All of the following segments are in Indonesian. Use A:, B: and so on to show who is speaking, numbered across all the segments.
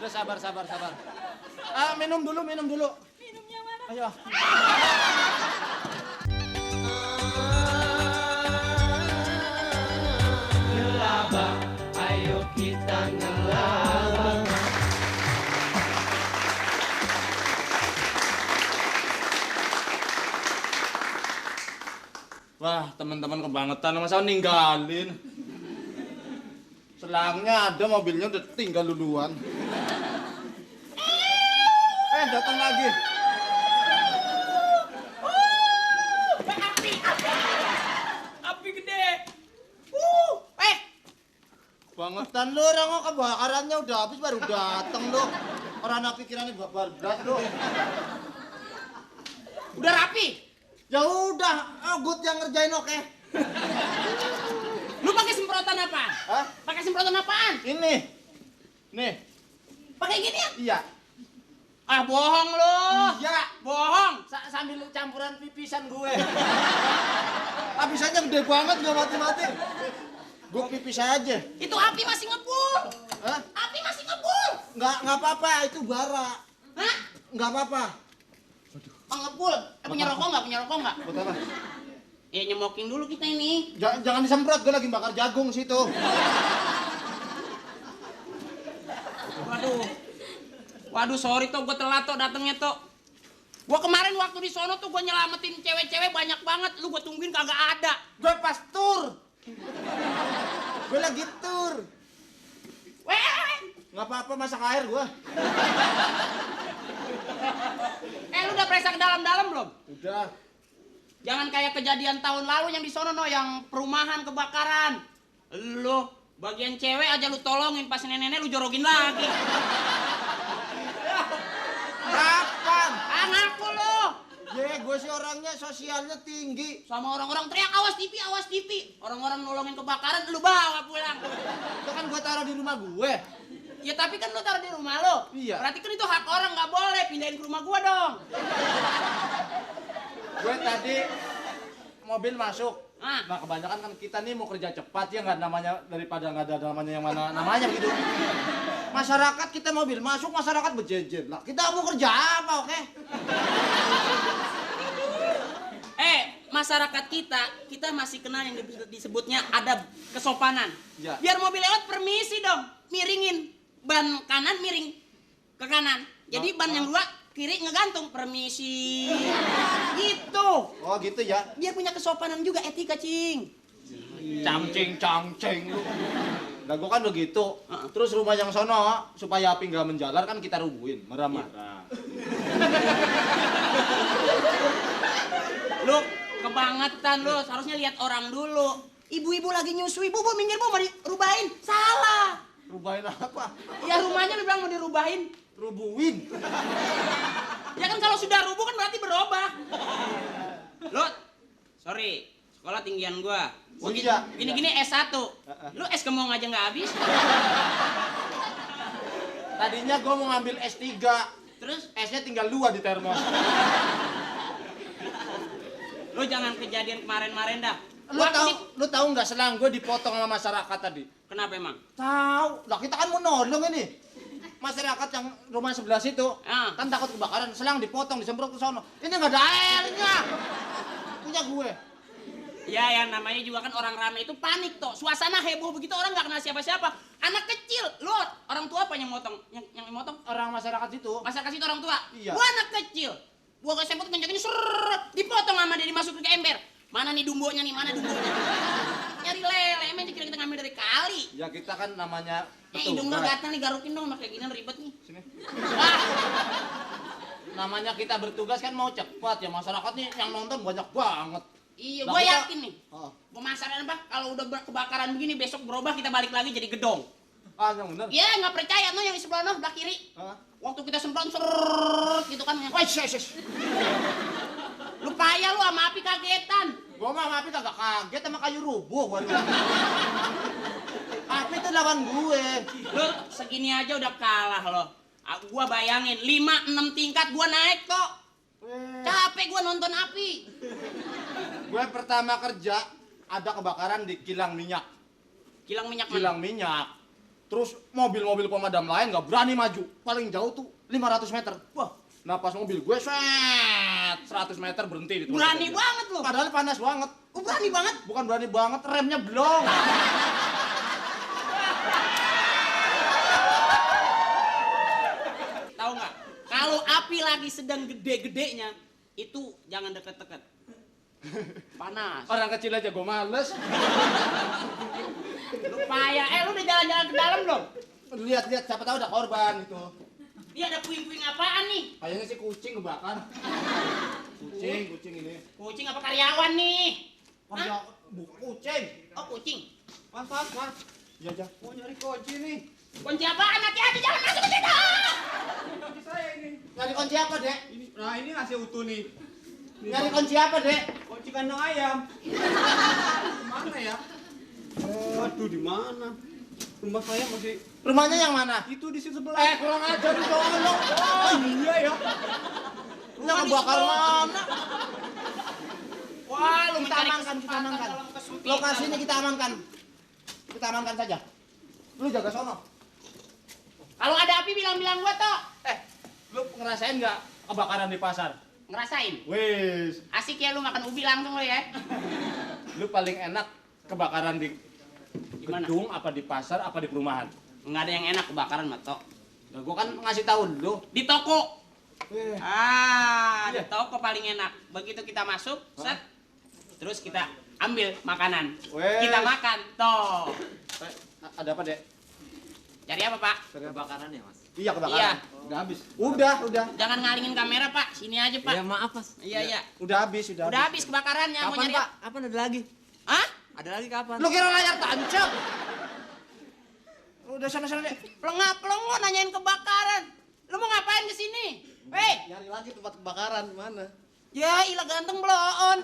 A: Udah sabar. Minum dulu.
B: Minumnya mana?
A: Ayo.
C: Ngelabah, ayo kita ngelabah.
A: Wah, teman-teman kebangetan, masa ninggalin. Selangnya ada, mobilnya udah tinggal duluan. Datang lagi.
C: Api gede.
A: Bangetan lu, orang kok kebakarannya udah habis baru dateng lu. Orang anak pikirannya bablas lu.
C: Udah rapi.
A: Ya udah, Agut yang ngerjain oke.
C: Lu pakai semprotan apa?
A: Hah?
C: Pakai semprotan apaan?
A: Ini. Nih.
C: Pakai gini ya?
A: Iya.
C: Ah, bohong lu.
A: Iya.
C: Bohong.
A: Sambil campuran pipisan gue. Pipisannya gede banget, gak mati-mati. Gue pipis aja.
C: Itu api masih ngebul.
A: Hah?
C: Api masih ngebul.
A: Nggak apa-apa, itu bara.
C: Hah?
A: Nggak apa-apa.
C: Oh, ngebul. Punya rokok nggak?
A: Buat apa?
C: Ya nyemokin dulu kita ini.
A: Jangan disemprot, gue lagi bakar jagung situ.
C: Waduh, sorry toh, gue telat toh datangnya toh. Gue kemarin waktu di sono tuh gue nyelamatin cewek-cewek banyak banget. Lu gue tungguin kagak ada.
A: Gue pas tur. Gue lagi tur.
C: Weh.
A: Nggak apa-apa, masak air gue.
C: Lu udah periksa ke dalam-dalam belum?
A: Udah.
C: Jangan kayak kejadian tahun lalu yang di sono no, yang perumahan kebakaran. Lu bagian cewek aja lu tolongin, pas nenek-nenek lu jorogin lagi.
A: Kapan?
C: Ngaku lu.
A: Gue sih orangnya sosialnya tinggi.
C: Sama orang-orang teriak awas TV. Orang-orang nolongin kebakaran lu bawa pulang.
A: Itu kan gue taruh di rumah gue.
C: Ya tapi kan lu taruh di rumah lu.
A: Iya.
C: Berarti kan itu hak orang, nggak boleh pindahin ke rumah gua dong.
A: Gue tadi mobil masuk.
C: Ah.
A: Nah kebanyakan kan kita nih mau kerja cepat ya nggak namanya daripada nggak ada namanya yang mana namanya gitu. Masyarakat kita mobil masuk masyarakat berjejer lah. Kita mau kerja apa oke?
C: Masyarakat kita masih kenal yang disebutnya adab kesopanan.
A: Ya.
C: Biar mobil lewat permisi dong, miringin ban kanan miring ke kanan. Jadi ban yang dua kiri ngegantung permisi. Gitu.
A: Oh gitu ya.
C: Biar punya kesopanan juga etika, Cing.
A: Cangcing lu. Nah gue kan begitu. Terus rumah yang sono supaya api nggak menjalar kan kita rubuhin, marah-marah.
C: Lu kebangetan lu, seharusnya lihat orang dulu. Ibu-ibu lagi nyusui, bu minggir bu mau dirubahin. Salah.
A: Rubahin apa?
C: Ya rumahnya lu bilang mau dirubahin.
A: Rubuhin.
C: Ya kan kalau sudah rubuh kan berarti berubah. Lu, sorry, sekolah tinggian gua.
A: Oh iya.
C: Gini-gini S1. Lu S kemong aja nggak habis.
A: Tadinya gue mau ngambil S3.
C: Terus
A: S-nya tinggal 2 di termos.
C: lu jangan kejadian kemarin-kemarin dah.
A: Lu tahu nggak selang gue dipotong sama masyarakat tadi?
C: Kenapa emang?
A: Tahu. Lah kita kan mau nolong ini. Masyarakat yang rumah sebelah situ kan takut kebakaran, selang dipotong, disemprot ke sono. Ini nggak ada airnya. Punya gue.
C: Ya, yang namanya juga kan orang rame itu panik toh. Suasana heboh begitu orang nggak kenal siapa-siapa. Anak kecil, lu orang tua apa yang motong? Yang motong?
A: Orang masyarakat situ.
C: Masyarakat itu orang tua.
A: Iya.
C: Gua anak kecil. Gua gak sempat kencang-kencang seret, dipotong sama dia dimasukin ke ember. Mana nih dumbonya nih? Mana dumbonya? Nyari lele, emang dikira kita ngambil dari kali.
A: Ya kita kan namanya
C: Hidung gua gatal nih, garukin dong, kayak gini ribet nih.
A: Sini. Namanya kita bertugas kan mau cepat ya, masyarakat nih yang nonton banyak banget.
C: Iya,
A: Lah,
C: gua
A: kita-
C: yakin nih. Pemasaran apa? Kalau udah kebakaran begini besok berubah kita balik lagi jadi gedong.
A: Yang bener.
C: Iya, nggak percaya no yang di sebelah no, belah kiri. Waktu kita semprot seret gitu kan. Lu payah lu sama api kagetan.
A: Gua mah sama api kagak kaget sama kayu rubuh. Api itu lawan gue.
C: Lu segini aja udah kalah lo. Gua bayangin 5-6 tingkat gua naik kok. Capek gua nonton api.
A: Gue pertama kerja ada kebakaran di kilang minyak.
C: Kilang minyak mana?
A: Kilang minyak. Terus mobil-mobil pemadam lain nggak berani maju. Paling jauh tuh 500 meter. Wah, nah pas mobil gue set 100 meter berhenti di tempat
C: Berani
A: mobil.
C: banget lo.
A: Padahal panas banget.
C: Oh, berani banget.
A: Bukan berani banget, remnya blong.
C: Tahu nggak? Kalau api lagi sedang gede-gedenya, itu jangan deket-deket. Panas.
A: Orang kecil aja gue males.
C: Lu payah. Lu udah jalan-jalan ke dalam belum?
A: Lihat-lihat, siapa tahu ada korban gitu.
C: Dia ada puing-puing apaan nih?
A: Kayaknya sih kucing kebakar. Kucing ini.
C: Kucing apa karyawan nih?
A: Kerja bukan kucing.
C: Oh, kucing.
A: Mas. Ya, mau nyari kunci nih.
C: Kunci apaan? Hati-hati jangan masuk ke situ.
B: Kunci saya ini.
A: Nyari kunci apa, Dek?
B: Ini masih utuh nih.
A: Nyari kunci apa, Dek?
B: Kunci kandang ayam. Mana ya? Aduh, di mana? Rumah saya masih
A: Rumahnya yang mana?
B: itu di situ sebelah.
A: Kurang ajar lu tolong.
B: Oh iya ya.
A: Lu ngebakar mana?
C: Wah, lu
A: Kita
C: mencari
A: amankan.
C: kesempatan dalam kesempitan.
A: Lokasinya kita amankan. Kita amankan saja. Lu jaga sono.
C: Kalau ada api bilang-bilang gua toh.
A: Lu ngerasain nggak kebakaran di pasar?
C: Ngerasain.
A: Wis,
C: Asik ya lu makan ubi langsung lo ya.
A: lu paling enak kebakaran di
C: Gimana?
A: gedung apa di pasar apa di perumahan?
C: Nggak ada yang enak kebakaran Mato.
A: Nah, gua kan ngasih tahu lu.
C: Di toko. Di
A: Iya.
C: toko paling enak. Begitu kita masuk, set. Terus kita ambil makanan.
A: Weh.
C: Kita makan. Toh.
A: Ada apa, Dek?
C: Cari apa, Pak?
B: Kebakaran ya, Mas?
A: Iya, kebakaran.
C: Iya.
B: Udah habis.
A: Udah.
C: Jangan ngalingin kamera, Pak. Sini aja, Pak.
B: Ya maaf, Mas.
C: Iya.
A: Udah habis,
C: Udah habis kebakarannya. Mau
B: Kapan,
C: nyari
B: Pak? Kapan ada lagi?
C: Hah?
B: Ada lagi kapan?
A: Lu kira layar tancap? Udah sana, Dek.
C: Pelengap-pelengok nanyain kebakaran. Lu mau ngapain ke sini? Hei,
B: Nyari lagi tempat kebakaran mana?
C: ya ilah ganteng bloon.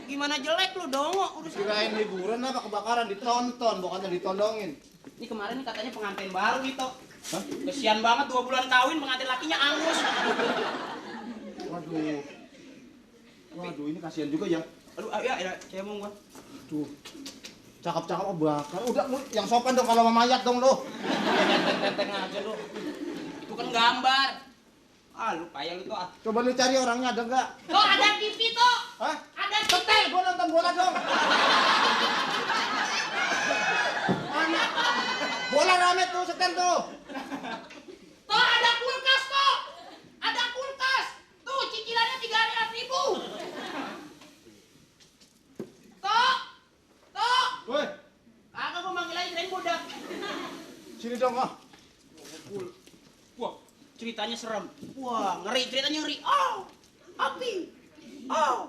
C: Gimana jelek lu dongo udah.
A: Kirain liburan apa kebakaran ditonton, bukannya ditolongin.
C: Ini kemarin nih katanya pengantin baru gitu. Kesian banget 2 bulan kawin pengantin lakinya angus.
A: Waduh, ini kasihan juga ya.
C: Aduh, ya, saya mau gua.
A: Tuh. Cakep-cakep bakar. Udah, lu yang sopan dong kalau sama mayat dong lu.
C: Tenteng aja lu. Itu kan gambar. Lu payah lu tuh.
A: Coba lu cari orangnya ada enggak?
C: Tuh ada TV tuh.
A: Hah?
C: Ada TV.
A: Setel, gua nonton bola dong. Mana? Bola rame tuh, setel tuh.
C: Tuh ada kulkas tuh. Ada kulkas. Tuh cicilannya 300.000. Tuh.
A: Woi,
C: Kagak gua manggil aja kirain budak.
A: sini dong, ah.
C: Wah, ceritanya serem. Wah, ngeri, ceritanya ngeri. Oh, api. Oh.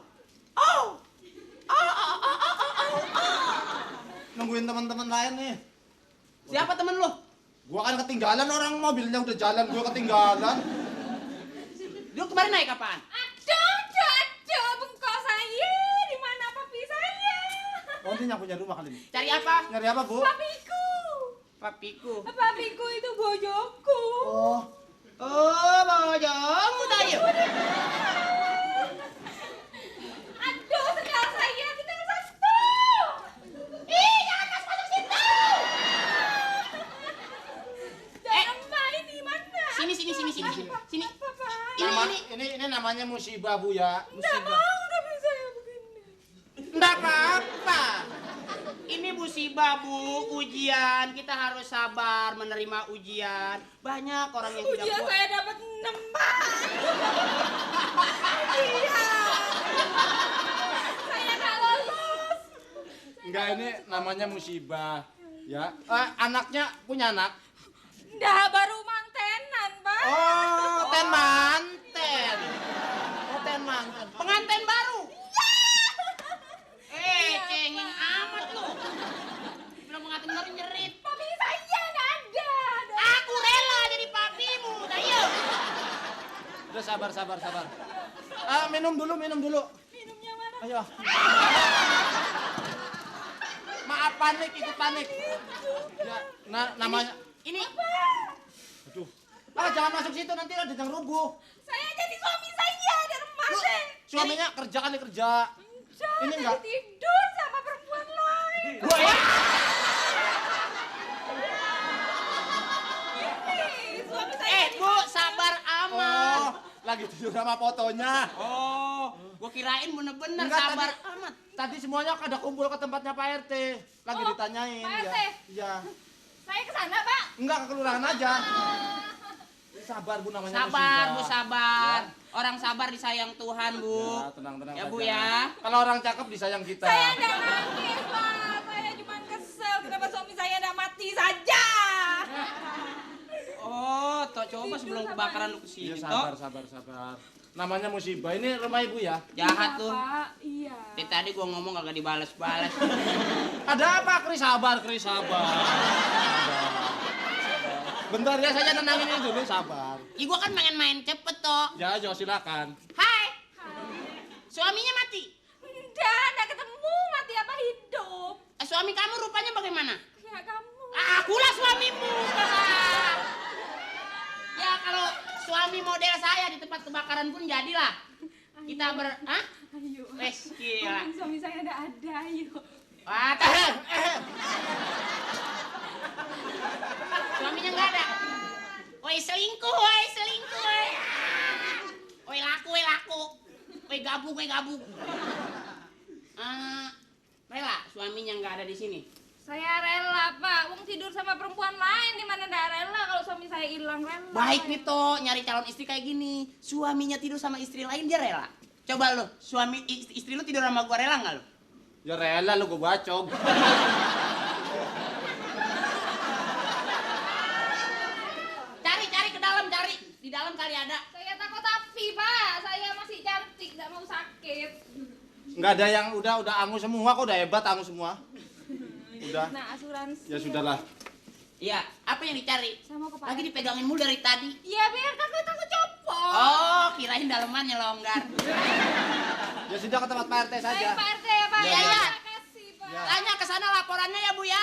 A: Nungguin teman-teman lain nih.
C: Siapa temen lu?
A: Gua kan ketinggalan, orang mobilnya udah jalan, gua ketinggalan.
C: Lu kemarin naik apaan?
D: Aduh, bengkok saya. Di mana papi saya?
A: Oh, ini yang punya rumah kali ini.
C: Cari apa?
A: Nyari apa, Bu?
D: Papiku.
C: Papiku.
D: Papiku itu bojoku.
A: Oh,
C: Bojong tayo.
D: Aduh, sendal saya kita ke satu.
C: Ih, jangan masuk situ.
D: Jangan main di mana?
C: Sini. Sini.
D: Papa.
C: Ini.
A: ini namanya musibah, Bu ya.
D: Nggak mau tapi saya begini.
C: Enggak apa-apa. Ini musibah, Bu, ujian. Kita harus sabar menerima ujian. Banyak orang yang tidak
D: Ujian
C: kuat.
D: saya dapat 6 Iya. Saya nggak lolos.
A: Enggak, ini namanya musibah. Ya. Anaknya punya anak?
D: Nggak, baru mantenan, Pak.
A: Oh, ten manten.
C: Pengantin baru. Cengeng amat lu. Belum pengantin baru nyerit.
D: Papi saya nggak ada.
C: Aku rela jadi papimu. Ayo.
A: Udah sabar. Minum dulu.
D: Minumnya mana?
A: Ayo. Maaf panik, ikut panik. Ya, namanya.
C: Ini.
A: Aduh. Jangan masuk situ, nanti ada yang rubuh.
D: Saya jadi suami saya di rumah
A: Lu,
D: deh.
A: suaminya kerja kali kerja. Ini
D: Jangan
A: enggak.
D: tidur sama perempuan lain.
A: Gua ya. begitu juga sama fotonya.
C: Oh, gua kirain bener-bener
A: Enggak,
C: sabar
A: tadi-
C: amat.
A: Tadi semuanya pada kumpul ke tempatnya Pak RT. Lagi
D: Oh,
A: ditanyain.
D: Pak
A: ya.
D: RT.
A: Iya.
D: Saya ke sana, Pak.
A: Enggak, ke kelurahan aja. Sabar Bu namanya
C: Sabar, Bu,
A: musibah.
C: sabar. Orang sabar disayang Tuhan, Bu.
A: Ya, tenang-tenang
C: Ya,
A: saja.
C: Bu, ya.
A: Kalau orang cakep disayang kita.
D: Saya nggak nangis, Pak. Saya cuma kesel kenapa suami saya nggak mati saja.
C: Oh, toh coba sebelum kebakaran lu kesini,
A: Iya,
C: toh.
A: sabar. Namanya musibah. Ini rumah Ibu ya?
C: Jahat
D: Iya,
C: tuh.
D: Pak. Iya.
C: Dari tadi gua ngomong kagak dibales-bales.
A: Ada apa? Kris sabar. Bentar ya, saya tenangin ini dulu, sabar.
C: Ih, gua kan pengen main cepet toh.
A: Ya, Jo, silakan.
C: Hai. Suaminya mati.
D: Nggak ketemu mati apa hidup.
C: Suami kamu rupanya bagaimana?
D: Ya kamu.
C: Akulah suamimu. Kakak. Ya kalau suami model saya di tempat kebakaran pun jadilah. Kita hah?
D: Ayo.
C: Wes, gila.
D: Mumpung suami saya nggak ada, ayo.
C: Wah, suaminya nggak ada. Woi selingkuh. Woi laku. Woi gabung. Rela suaminya nggak ada di sini.
D: Saya rela, Pak. Wong tidur sama perempuan lain di mana nggak rela kalau suami saya hilang rela.
C: Baik nih toh, nyari calon istri kayak gini. Suaminya tidur sama istri lain dia rela. Coba lo, istri lu tidur sama gua rela nggak lo?
A: Ya rela lu gue bacok.
C: Cari ke dalam, cari. Di dalam kali ada.
D: Saya takut api, Pak. Saya masih cantik, nggak mau sakit.
A: Enggak ada yang udah angus semua kok, udah hebat angus semua. Udah.
D: Nah, asuransi.
A: Ya sudahlah.
C: Iya, apa yang dicari?
D: Saya mau ke Pak
C: Lagi
D: RT.
C: dipegangin mulu dari tadi.
D: Iya, biar kakak takut copot.
C: Oh, kirain dalemannya longgar.
A: Ya sudah ke tempat Pak RT saja.
D: Saya Pak RT ya, Pak.
A: Ya,
C: ya.
D: Terima kasih, Pak.
A: Ya.
C: Tanya ke sana laporannya ya, Bu ya.